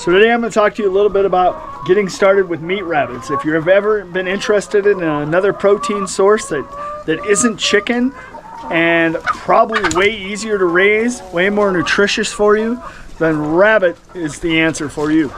So today I'm going to talk to you a little bit about getting started with meat rabbits. If you've ever been interested in another protein source that isn't chicken and probably way easier to raise, way more nutritious for you, then rabbit is the answer for you.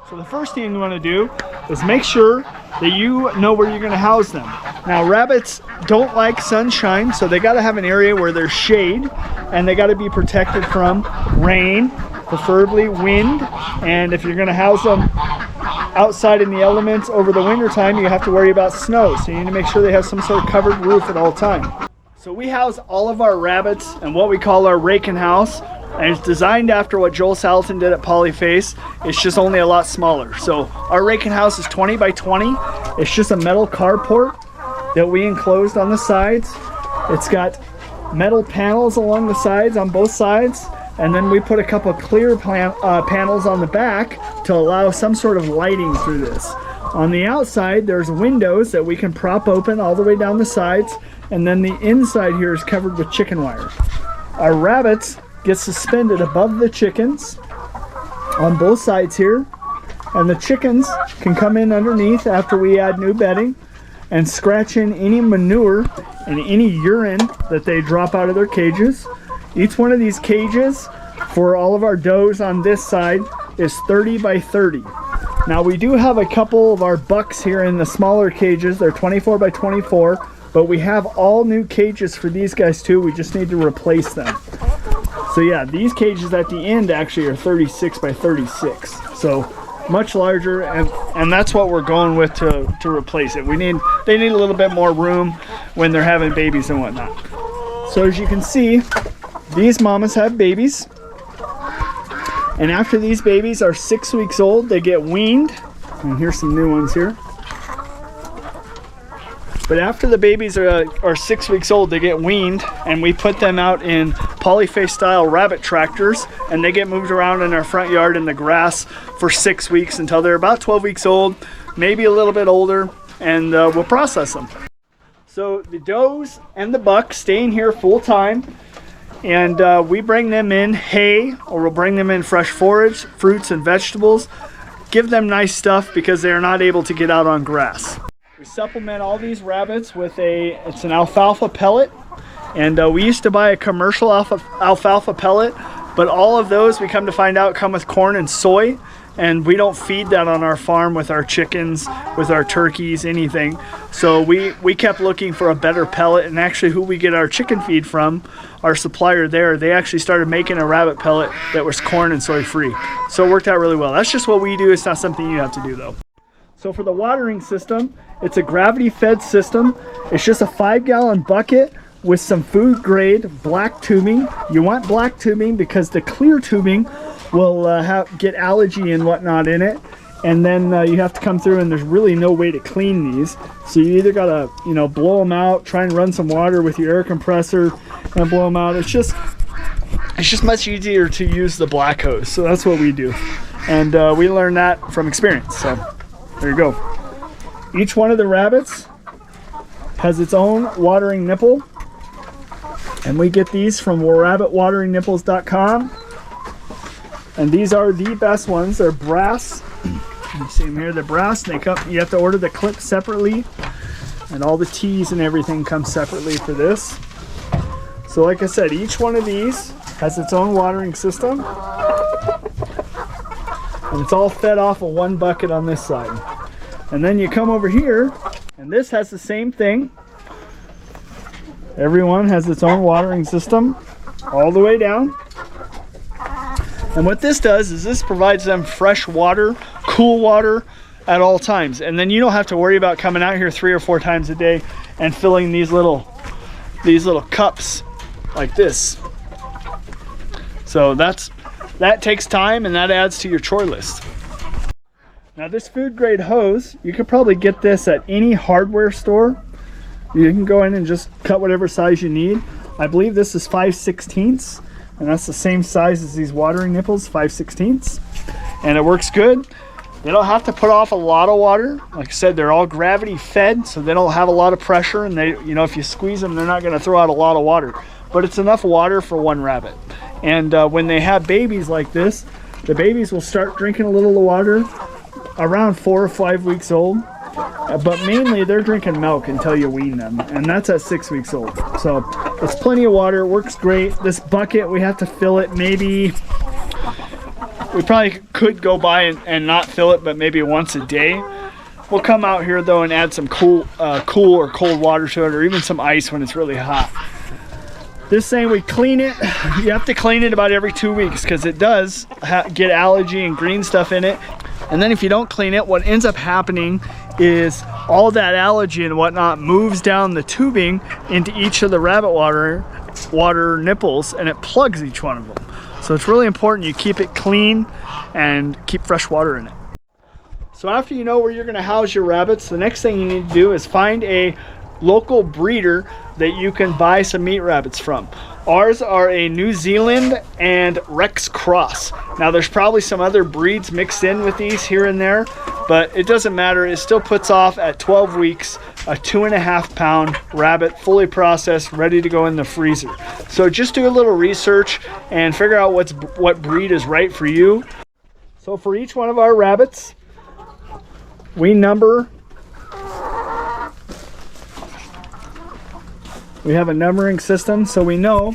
So the first thing you want to do is make sure that you know where you're going to house them. Now rabbits don't like sunshine, so they got to have an area where there's shade, and they got to be protected from rain, preferably wind, and if you're going to house them outside in the elements over the winter time, you have to worry about snow, so you need to make sure they have some sort of covered roof at all times. So we house all of our rabbits in what we call our raking house, and it's designed after what Joel Salatin did at Polyface. It's just only a lot smaller. So our raking house is 20 by 20. It's just a metal carport that we enclosed on the sides. It's got metal panels along the sides on both sides, and then we put a couple of clear panels on the back to allow some sort of lighting through this. On the outside, there's windows that we can prop open all the way down the sides, and then the inside here is covered with chicken wire. Our rabbits get suspended above the chickens on both sides here, and the chickens can come in underneath after we add new bedding and scratch in any manure and any urine that they drop out of their cages. Each one of these cages for all of our does on this side is 30 by 30. Now we do have a couple of our bucks here in the smaller cages. They're 24 by 24, but we have all new cages for these guys too. We just need to replace them. So yeah, these cages at the end actually are 36 by 36. So much larger, and that's what we're going with to replace it. They need a little bit more room when they're having babies and whatnot. So as you can see, these mamas have babies, and after these babies are 6 weeks old, they get weaned. And here's some new ones here. But after the babies are 6 weeks old, they get weaned, and we put them out in Polyface style rabbit tractors, and they get moved around in our front yard in the grass for 6 weeks until they're about 12 weeks old, maybe a little bit older, and we'll process them. So the does and the bucks stay in here full time, and we bring them in hay, or we'll bring them in fresh forage, fruits and vegetables, give them nice stuff because they are not able to get out on grass. We supplement all these rabbits with it's an alfalfa pellet, and we used to buy a commercial alfalfa pellet, but all of those, we come to find out, come with corn and soy, and we don't feed that on our farm with our chickens, with our turkeys, anything. So we kept looking for a better pellet, and actually who we get our chicken feed from, our supplier there, they actually started making a rabbit pellet that was corn and soy free. So it worked out really well. That's just what we do. It's not something you have to do though. So for the watering system, it's a gravity fed system. It's just a 5-gallon bucket with some food grade black tubing. You want black tubing because the clear tubing will get algae and whatnot in it. And then you have to come through, and there's really no way to clean these. So you either gotta, blow them out, try and run some water with your air compressor and blow them out. It's just much easier to use the black hose. So that's what we do. And we learned that from experience. So there you go. Each one of the rabbits has its own watering nipple, and we get these from rabbitwateringnipples.com, and these are the best ones. They're brass. You see them here, they're brass. You have to order the clip separately, and all the tees and everything come separately for this. So like I said, each one of these has its own watering system, and it's all fed off of one bucket on this side. And then you come over here, and this has the same thing. Everyone has its own watering system all the way down. And what this does is this provides them fresh water, cool water at all times. And then you don't have to worry about coming out here 3 or 4 times a day and filling these little cups like this. So that takes time, and that adds to your chore list. Now this food grade hose, you could probably get this at any hardware store. You can go in and just cut whatever size you need. I believe this is 5/16, and that's the same size as these watering nipples, 5/16, and it works good. They don't have to put off a lot of water. Like I said, they're all gravity fed, so they don't have a lot of pressure, and if you squeeze them, they're not going to throw out a lot of water, but it's enough water for one rabbit. And when they have babies like this, The babies will start drinking a little of the water around 4 or 5 weeks old, but mainly they're drinking milk until you wean them, and that's at 6 weeks old. So it's plenty of water, it works great. This bucket, we have to fill it maybe, we probably could go by and not fill it, but maybe once a day. We'll come out here though and add some cool or cold water to it, or even some ice when it's really hot. This thing, we clean it. You have to clean it about every 2 weeks because it does get algae and green stuff in it. And then if you don't clean it, what ends up happening is all that algae and whatnot moves down the tubing into each of the rabbit water nipples, and it plugs each one of them. So it's really important you keep it clean and keep fresh water in it. So after you know where you're going to house your rabbits, the next thing you need to do is find a local breeder that you can buy some meat rabbits from. Ours are a New Zealand and Rex cross. Now there's probably some other breeds mixed in with these here and there, but it doesn't matter. It still puts off at 12 weeks a 2.5 pound rabbit, fully processed, ready to go in the freezer. So just do a little research and figure out what breed is right for you. So for each one of our rabbits, we have a numbering system, so we know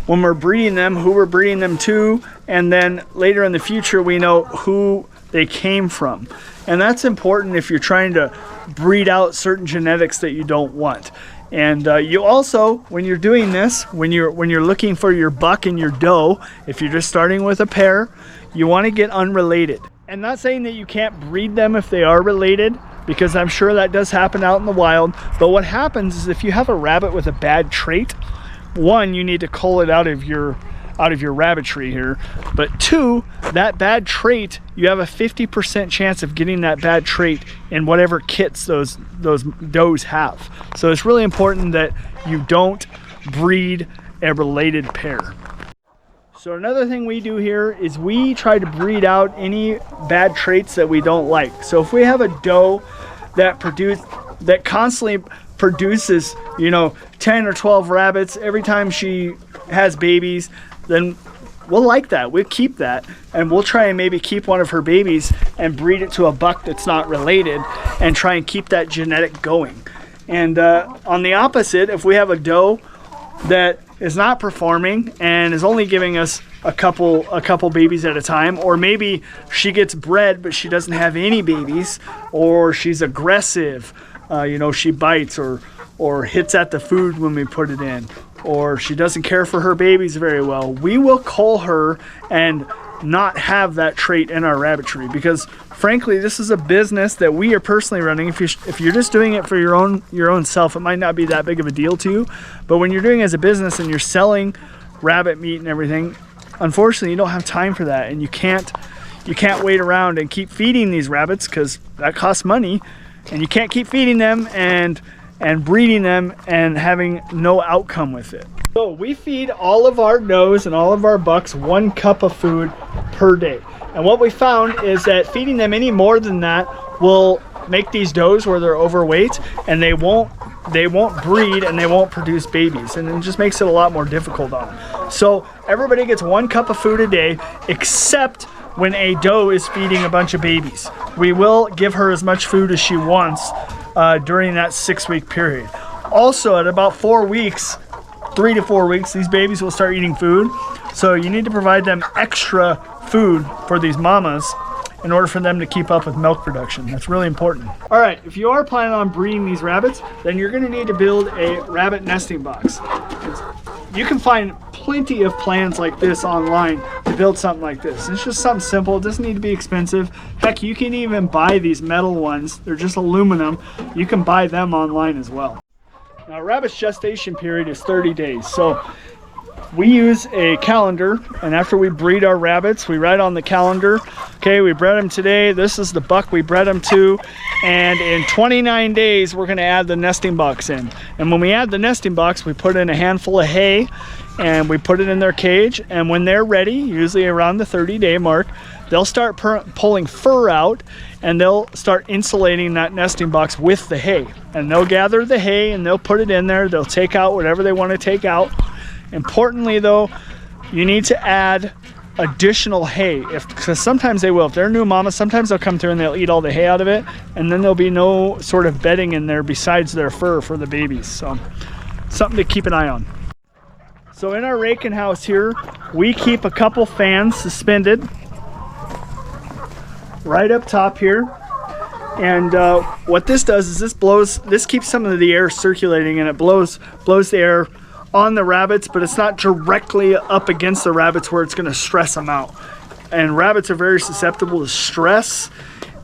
when we're breeding them who we're breeding them to, and then later in the future we know who they came from. And that's important if you're trying to breed out certain genetics that you don't want. And you also, when you're doing this, when you're looking for your buck and your doe, if you're just starting with a pair, you want to get unrelated. And not saying that you can't breed them if they are related, because I'm sure that does happen out in the wild. But what happens is if you have a rabbit with a bad trait, one, you need to cull it out of your rabbitry here. But two, that bad trait, you have a 50% chance of getting that bad trait in whatever kits those does have. So it's really important that you don't breed a related pair. So another thing we do here is we try to breed out any bad traits that we don't like. So if we have a doe that constantly produces, 10 or 12 rabbits every time she has babies, then we'll like that. We'll keep that, and we'll try and maybe keep one of her babies and breed it to a buck that's not related and try and keep that genetic going. And on the opposite, if we have a doe that is not performing and is only giving us a couple babies at a time, or maybe she gets bred but she doesn't have any babies, or she's aggressive, she bites or hits at the food when we put it in, or she doesn't care for her babies very well, we will cull her and not have that trait in our rabbitry, because frankly this is a business that we are personally running. If you're just doing it for your own self, it might not be that big of a deal to you, but when you're doing it as a business and you're selling rabbit meat and everything, unfortunately you don't have time for that, and you can't wait around and keep feeding these rabbits, because that costs money, and you can't keep feeding them and breeding them and having no outcome with it. So we feed all of our does and all of our bucks 1 cup of food per day. And what we found is that feeding them any more than that will make these does where they're overweight, and they won't breed and they won't produce babies, and it just makes it a lot more difficult on them. So everybody gets 1 cup of food a day, except when a doe is feeding a bunch of babies. We will give her as much food as she wants during that 6-week period. Also, at about 4 weeks, 3 to 4 weeks, these babies will start eating food. So you need to provide them extra food for these mamas in order for them to keep up with milk production. That's really important. All right, if you are planning on breeding these rabbits, then you're gonna need to build a rabbit nesting box. You can find plenty of plans like this online to build something like this. It's just something simple. It doesn't need to be expensive. Heck, you can even buy these metal ones. They're just aluminum. You can buy them online as well. Now, a rabbit's gestation period is 30 days. So we use a calendar, and after we breed our rabbits, we write on the calendar, okay, we bred them today. This is the buck we bred them to. And in 29 days, we're gonna add the nesting box in. And when we add the nesting box, we put in a handful of hay and we put it in their cage. And when they're ready, usually around the 30-day mark, they'll start pulling fur out, and they'll start insulating that nesting box with the hay. And they'll gather the hay and they'll put it in there. They'll take out whatever they want to take out. Importantly though, you need to add additional hay, because sometimes they will. If they're new mamas, sometimes they'll come through and they'll eat all the hay out of it, and then there'll be no sort of bedding in there besides their fur for the babies. So something to keep an eye on. So in our raking house here, we keep a couple fans suspended right up top here. And what this does is this keeps some of the air circulating, and it blows the air on the rabbits, but it's not directly up against the rabbits where it's going to stress them out. And rabbits are very susceptible to stress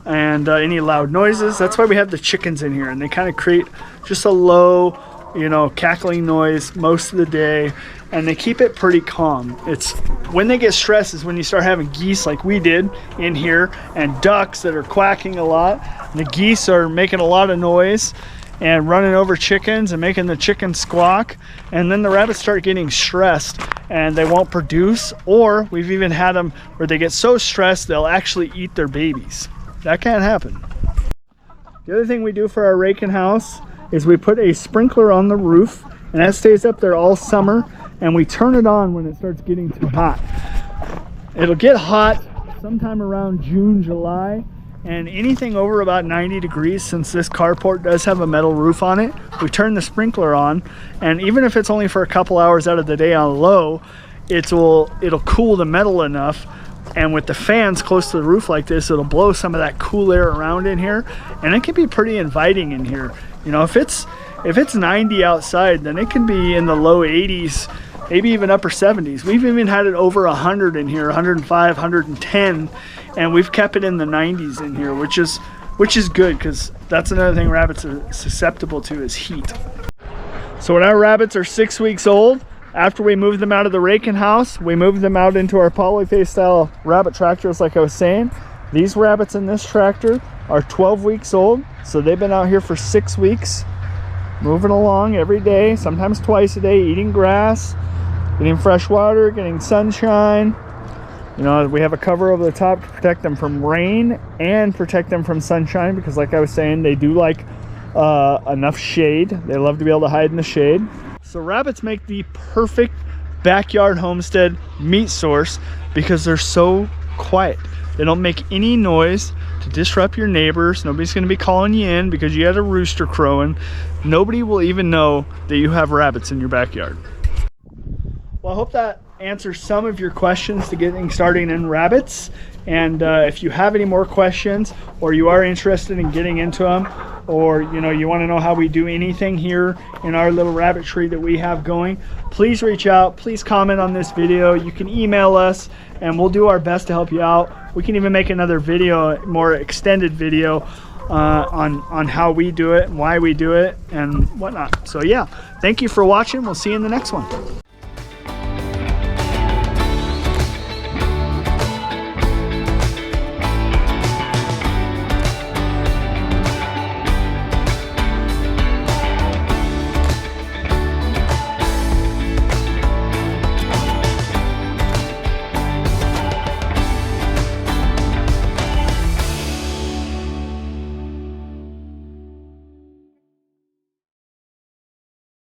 and any loud noises. That's why we have the chickens in here, and they kind of create just a low, cackling noise most of the day, and they keep it pretty calm. It's when they get stressed is when you start having geese like we did in here, and ducks that are quacking a lot. And the geese are making a lot of noise and running over chickens and making the chickens squawk, and then the rabbits start getting stressed and they won't produce, or we've even had them where they get so stressed they'll actually eat their babies. That can't happen. The other thing we do for our raking house is we put a sprinkler on the roof, and that stays up there all summer, and we turn it on when it starts getting too hot. It'll get hot sometime around June, July, and anything over about 90 degrees, since this carport does have a metal roof on it, we turn the sprinkler on, and even if it's only for a couple hours out of the day on low, it'll cool the metal enough, and with the fans close to the roof like this, it'll blow some of that cool air around in here, and it can be pretty inviting in here. If it's 90 outside, then it can be in the low 80s, maybe even upper 70s. We've even had it over 100 in here, 105, 110, and we've kept it in the 90s in here, which is good, because that's another thing rabbits are susceptible to is heat. So when our rabbits are 6 weeks old, after we move them out of the raking house, we move them out into our polyface style rabbit tractors like I was saying. These rabbits in this tractor are 12 weeks old, so they've been out here for 6 weeks, moving along every day, sometimes twice a day, eating grass, getting fresh water, getting sunshine. We have a cover over the top to protect them from rain and protect them from sunshine, because like I was saying, they do like enough shade. They love to be able to hide in the shade. So rabbits make the perfect backyard homestead meat source because they're so quiet. They don't make any noise to disrupt your neighbors. Nobody's going to be calling you in because you had a rooster crowing. Nobody will even know that you have rabbits in your backyard. Well, I hope that answers some of your questions to getting started in rabbits. And if you have any more questions, or you are interested in getting into them, or you want to know how we do anything here in our little rabbit tree that we have going, please reach out. Please comment on this video. You can email us and we'll do our best to help you out. We can even make another video, more extended video on how we do it and why we do it and whatnot. So yeah, thank you for watching. We'll see you in the next one.